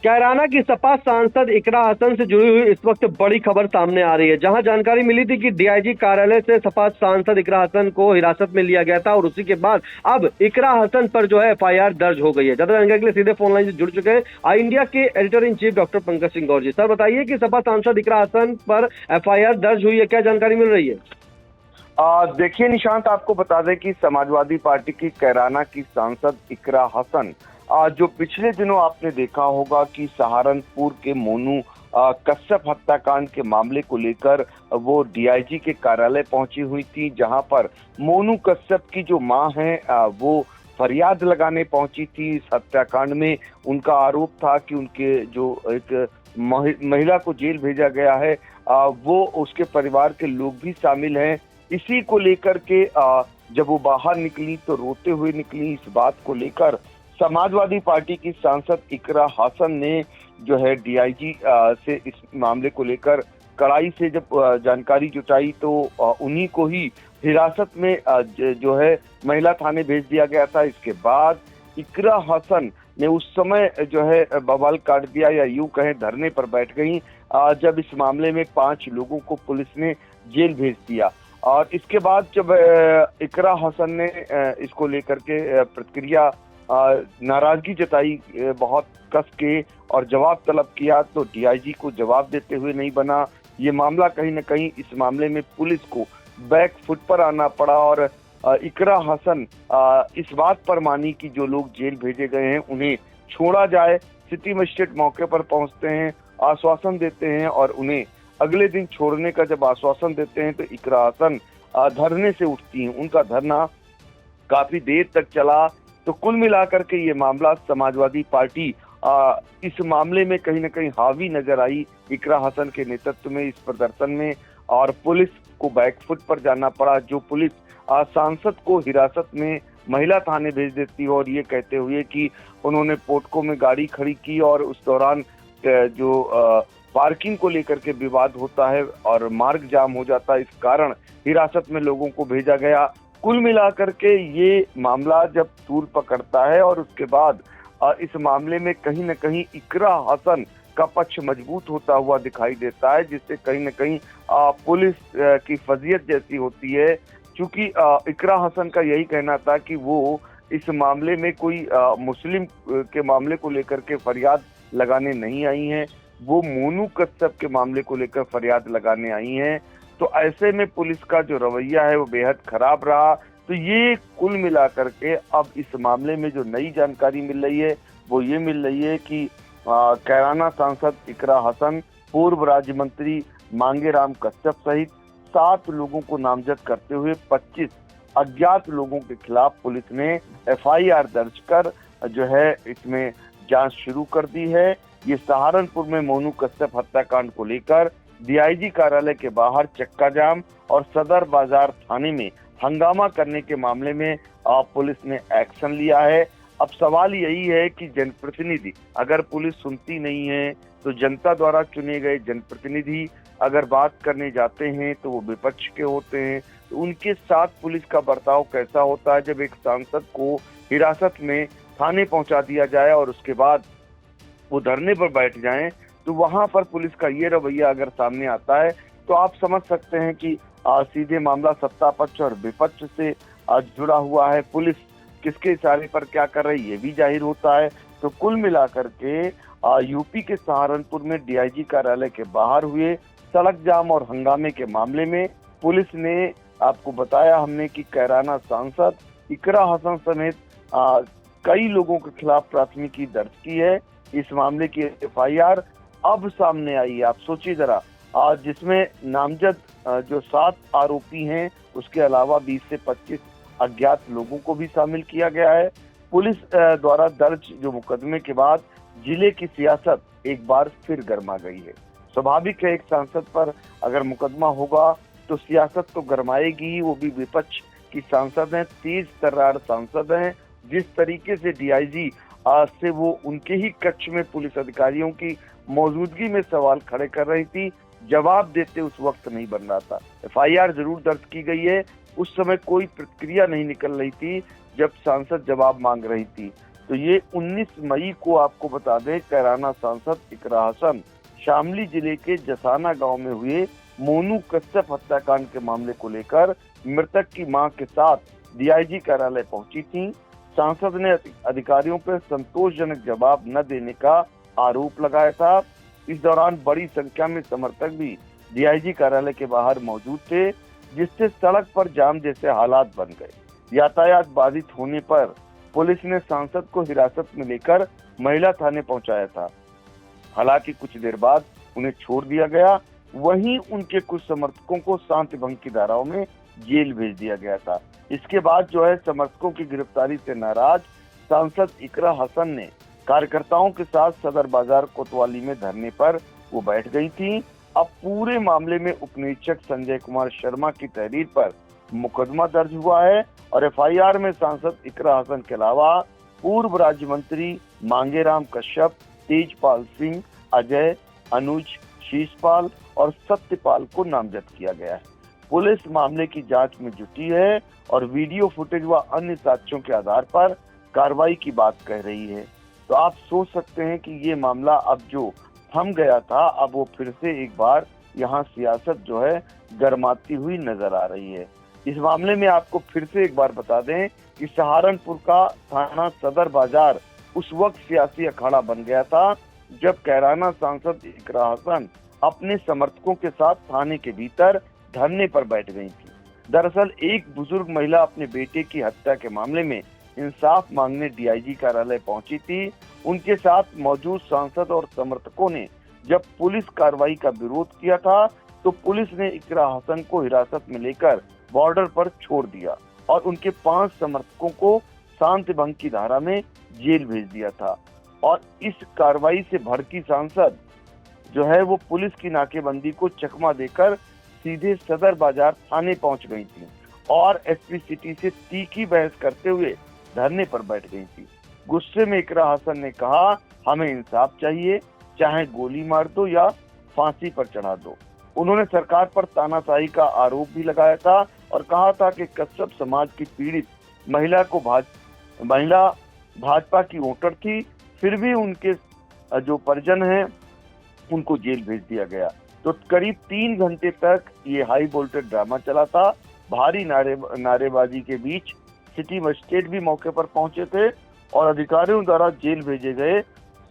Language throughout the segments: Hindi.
कैराना की सपा सांसद इकरा हसन से जुड़ी हुई इस वक्त बड़ी खबर सामने आ रही है, जहां जानकारी मिली थी कि डीआईजी कार्यालय से सपा सांसद इकरा हसन को हिरासत में लिया गया था और उसी के बाद अब इकरा हसन पर जो है एफआईआर दर्ज हो गई है। ज्यादा जानकारी के लिए सीधे फोन लाइन से जुड़ चुके हैं आई इंडिया के editor in chief doctor Pankaj Singh Gaur ji. Sir बताइए कि सपा सांसद इकरा हसन पर एफआईआर दर्ज हुई है, क्या जानकारी मिल रही है? देखिए निशांत, आपको बता दें कि समाजवादी पार्टी की कैराना की सांसद इकरा हसन जो पिछले दिनों आपने देखा होगा कि सहारनपुर के मोनू कश्यप हत्याकांड के मामले को लेकर वो डीआईजी के कार्यालय पहुंची हुई थी, जहां पर मोनू कश्यप की जो मां है वो फरियाद लगाने पहुंची थी इस हत्याकांड में। उनका आरोप था कि उनके जो एक महिला को जेल भेजा गया है वो उसके परिवार के लोग भी शामिल हैं। इसी को लेकर के जब वो बाहर निकली तो रोते हुए निकली। इस बात को लेकर समाजवादी पार्टी की सांसद इकरा हसन ने जो है डीआईजी से इस मामले को लेकर कड़ाई से जब जानकारी जुटाई तो उन्हीं को ही हिरासत में जो है महिला थाने भेज दिया गया था। इसके बाद इकरा हसन ने उस समय जो है बवाल काट दिया, या यूं कहें धरने पर बैठ गई जब इस मामले में 5 लोगों को पुलिस ने जेल भेज दिया। और इसके बाद जब इकरा हसन ने इसको लेकर के प्रतिक्रिया नाराजगी जताई बहुत कस के और जवाब तलब किया, तो डीआईजी को जवाब देते हुए नहीं बना। ये मामला कहीं न कहीं इस मामले में पुलिस को बैक फुट पर आना पड़ा और इकरा हसन इस बात पर मानी कि जो लोग जेल भेजे गए हैं उन्हें छोड़ा जाए। सिटी मजिस्ट्रेट मौके पर पहुंचते हैं, आश्वासन देते हैं और उन्हें अगले दिन छोड़ने का जब आश्वासन देते हैं तो इकरा हसन धरने से उठती हैं। उनका धरना काफी देर तक चला। तो कुल मिलाकर के ये मामला समाजवादी पार्टी इस मामले में कहीं न कहीं हावी नजर आई इकरा हसन के नेतृत्व में इस प्रदर्शन में, और पुलिस को बैकफुट पर जाना पड़ा। जो पुलिस सांसद को हिरासत में महिला थाने भेज देती है और ये कहते हुए कि उन्होंने पोटको में गाड़ी खड़ी की और उस दौरान जो पार्किंग को लेकर के विवाद होता है और मार्ग जाम हो जाता है, इस कारण हिरासत में लोगों को भेजा गया। कुल मिलाकर के ये मामला जब तूल पकड़ता है और उसके बाद इस मामले में कहीं न कहीं इकरा हसन का पक्ष मजबूत होता हुआ दिखाई देता है, जिससे कहीं न कहीं पुलिस की फजीयत जैसी होती है। क्योंकि इकरा हसन का यही कहना था कि वो इस मामले में कोई मुस्लिम के मामले को लेकर के फरियाद लगाने नहीं आई हैं, वो मोनू कश्यप के मामले को लेकर फरियाद लगाने आई हैं। तो ऐसे में पुलिस का जो रवैया है वो बेहद खराब रहा। तो ये कुल मिलाकर के अब इस मामले में जो नई जानकारी मिल रही है वो ये मिल रही है कि कैराना सांसद इकरा हसन, पूर्व राज्य मंत्री मांगेराम कश्यप सहित 7 लोगों को नामजद करते हुए 25 अज्ञात लोगों के खिलाफ पुलिस ने एफआईआर दर्ज कर जो है इसमें जांच शुरू कर दी है। ये सहारनपुर में मोनू कश्यप हत्याकांड को लेकर डीआईजी कार्यालय के बाहर चक्का जाम और सदर बाजार थाने में हंगामा करने के मामले में पुलिस ने एक्शन लिया है। अब सवाल यही है कि जनप्रतिनिधि, अगर पुलिस सुनती नहीं है तो जनता द्वारा चुने गए जनप्रतिनिधि अगर बात करने जाते हैं तो वो विपक्ष के होते हैं, तो उनके साथ पुलिस का बर्ताव कैसा होता है जब एक सांसद को हिरासत में थाने पहुंचा दिया जाए और उसके बाद वो धरने पर बैठ जाएं। तो वहां पर पुलिस का ये रवैया अगर सामने आता है तो आप समझ सकते हैं कि सीधे मामला सत्ता पक्ष और विपक्ष से जुड़ा हुआ है। पुलिस किसके इशारे पर क्या कर रही है ये भी जाहिर होता है। तो कुल मिलाकर के यूपी के सहारनपुर में डीआईजी कार्यालय के बाहर हुए सड़क जाम और हंगामे के मामले में पुलिस ने, आपको बताया हमने कि कैराना सांसद इकरा हसन समेत कई लोगों के खिलाफ प्राथमिकी दर्ज की है। इस मामले की एफआईआर अब सामने आई है। आप सोचिए जरा, जिसमें नामजद जो 7 आरोपी हैं उसके अलावा 20 से 25 अज्ञात लोगों को भी शामिल किया गया है। पुलिस द्वारा दर्ज जो मुकदमे के बाद जिले की सियासत एक बार फिर गर्मा गई है। स्वाभाविक है, एक सांसद पर अगर मुकदमा होगा तो सियासत तो गरमाएगी, वो भी विपक्ष की सांसद हैं, तेज तर्रार सांसद हैं। जिस तरीके से डीआईजी से वो उनके ही कक्ष में पुलिस अधिकारियों की मौजूदगी में सवाल खड़े कर रही थी, जवाब देते उस वक्त नहीं बन रहा था। एफआईआर जरूर दर्ज की गई है, उस समय कोई प्रतिक्रिया नहीं निकल रही थी जब सांसद जवाब मांग रही थी। तो ये 19 मई को आपको बता दें कैराना सांसद इकरा हसन शामली जिले के जसाना गांव में हुए मोनू कश्यप हत्याकांड के मामले को लेकर मृतक की मां के साथ डीआईजी कार्यालय पहुंची थी। सांसद ने अधिकारियों पर संतोषजनक जवाब न देने का आरोप लगाया था। इस दौरान बड़ी संख्या में समर्थक भी डीआईजी कार्यालय के बाहर मौजूद थे, जिससे सड़क पर जाम जैसे हालात बन गए। यातायात बाधित होने पर पुलिस ने सांसद को हिरासत में लेकर महिला थाने पहुंचाया था। हालांकि कुछ देर बाद उन्हें छोड़ दिया गया। वहीं उनके कुछ समर्थकों को शांति भंग की धाराओं में जेल भेज दिया गया था। इसके बाद जो है समर्थकों की गिरफ्तारी से नाराज सांसद इकरा हसन ने कार्यकर्ताओं के साथ सदर बाजार कोतवाली में धरने पर वो बैठ गई थी। अब पूरे मामले में उपनिरीक्षक संजय कुमार शर्मा की तहरीर पर मुकदमा दर्ज हुआ है और एफआईआर में सांसद इकरा हसन के अलावा पूर्व राज्य मंत्री मांगेराम कश्यप, तेजपाल सिंह, अजय, अनुज, शीशपाल और सत्यपाल को नामजद किया गया है। पुलिस मामले की जांच में जुटी है और वीडियो फुटेज व अन्य साक्ष्यों के आधार पर कार्रवाई की बात कह रही है। तो आप सोच सकते हैं कि ये मामला अब जो थम गया था, अब वो फिर से एक बार यहाँ सियासत जो है गरमाती हुई नजर आ रही है। इस मामले में आपको फिर से एक बार बता दें कि सहारनपुर का थाना सदर बाजार उस वक्त सियासी अखाड़ा बन गया था जब कैराना सांसद इकरा हसन अपने समर्थकों के साथ थाने के भीतर धरने पर बैठ गई थी। दरअसल एक बुजुर्ग महिला अपने बेटे की हत्या के मामले में इंसाफ मांगने डीआईजी कार्यालय पहुंची थी। उनके साथ मौजूद सांसद और समर्थकों ने जब पुलिस कार्रवाई का विरोध किया था तो पुलिस ने इकरा हसन को हिरासत में लेकर बॉर्डर पर छोड़ दिया और उनके 5 समर्थकों को शांति भंग की धारा में जेल भेज दिया था। और इस कार्रवाई से भड़की सांसद जो है वो पुलिस की नाकेबंदी को चकमा देकर सीधे सदर बाजार थाने पहुंच गई थी और एसपी सिटी से तीखी बहस करते हुए धरने पर बैठ गई थी। गुस्से में इकरा हसन ने कहा, हमें इंसाफ चाहिए, चाहे गोली मार दो या फांसी पर चढ़ा दो। उन्होंने सरकार पर तानाशाही का आरोप भी लगाया था और कहा था कि कश्यप समाज की पीड़ित महिला भाजपा की वोटर थी, फिर भी उनके जो परिजन हैं उनको जेल भेज दिया गया। तो करीब 3 घंटे तक ये हाई वोल्टेज ड्रामा चला था। भारी नारेबाजी के बीच सिटी मजिस्ट्रेट भी मौके पर पहुंचे थे और अधिकारियों द्वारा जेल भेजे गए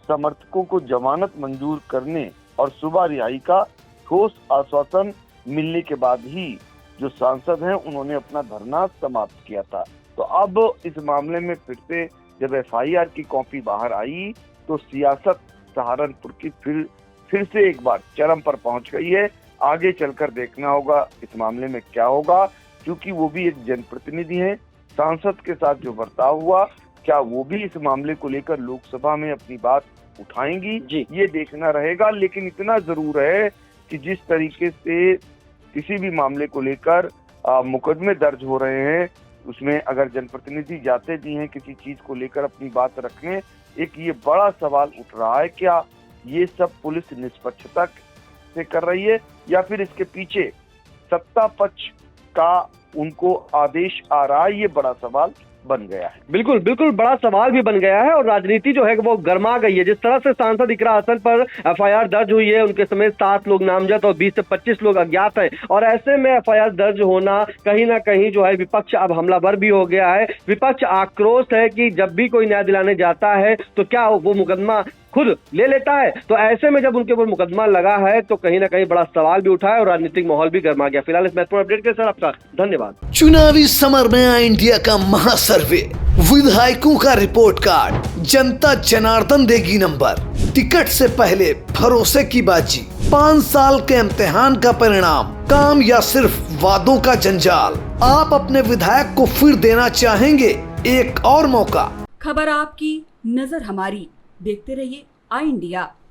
समर्थकों को जमानत मंजूर करने और सुबह रिहाई का ठोस आश्वासन मिलने के बाद ही जो सांसद हैं उन्होंने अपना धरना समाप्त किया था। तो अब इस मामले में फिर से जब एफआईआर की कॉपी बाहर आई तो सियासत सहारनपुर की फिर से एक बार चरम पर पहुंच गई है। आगे चलकर देखना होगा इस मामले में क्या होगा, क्योंकि वो भी एक जनप्रतिनिधि हैं। सांसद के साथ जो बर्ताव हुआ, क्या वो भी इस मामले को लेकर लोकसभा में अपनी बात उठाएंगी, ये देखना रहेगा। लेकिन इतना जरूर है कि जिस तरीके से किसी भी मामले को लेकर मुकदमे दर्ज हो रहे हैं, उसमें अगर जनप्रतिनिधि जाते भी हैं किसी चीज को लेकर अपनी बात रखने, एक ये बड़ा सवाल उठ रहा है, क्या ये सब पुलिस निष्पक्षता से कर रही है या फिर इसके पीछे सत्ता पक्ष का उनको आदेश आ रहा है? ये बड़ा सवाल बन गया है। बिल्कुल बिल्कुल बड़ा सवाल भी बन गया है और राजनीति जो है वो गर्मा गई है। जिस तरह से सांसद इकरा हसन पर एफआईआर दर्ज हुई है, उनके समेत 7 लोग नामजद और 20 से 25 लोग अज्ञात हैं और ऐसे में एफआईआर दर्ज होना कहीं ना कहीं जो है विपक्ष अब हमलावर भी हो गया है। विपक्ष आक्रोश है कि जब भी कोई न्याय दिलाने जाता है तो क्या वो मुकदमा खुद ले लेता है। तो ऐसे में जब उनके ऊपर मुकदमा लगा है तो कहीं ना कहीं बड़ा सवाल भी उठा है और राजनीतिक माहौल भी गर्मा गया। फिलहाल इस महत्वपूर्ण अपडेट के साथ आपका धन्यवाद। चुनावी समर में आया इंडिया का महासर्वे, विधायकों का रिपोर्ट कार्ड, जनता जनार्दन देगी नंबर, टिकट से पहले भरोसे की बाजी, 5 साल के इम्तिहान का परिणाम, काम या सिर्फ वादों का जंजाल। आप अपने विधायक को फिर देना चाहेंगे एक और मौका। खबर आपकी, नजर हमारी, देखते रहिए आई इंडिया।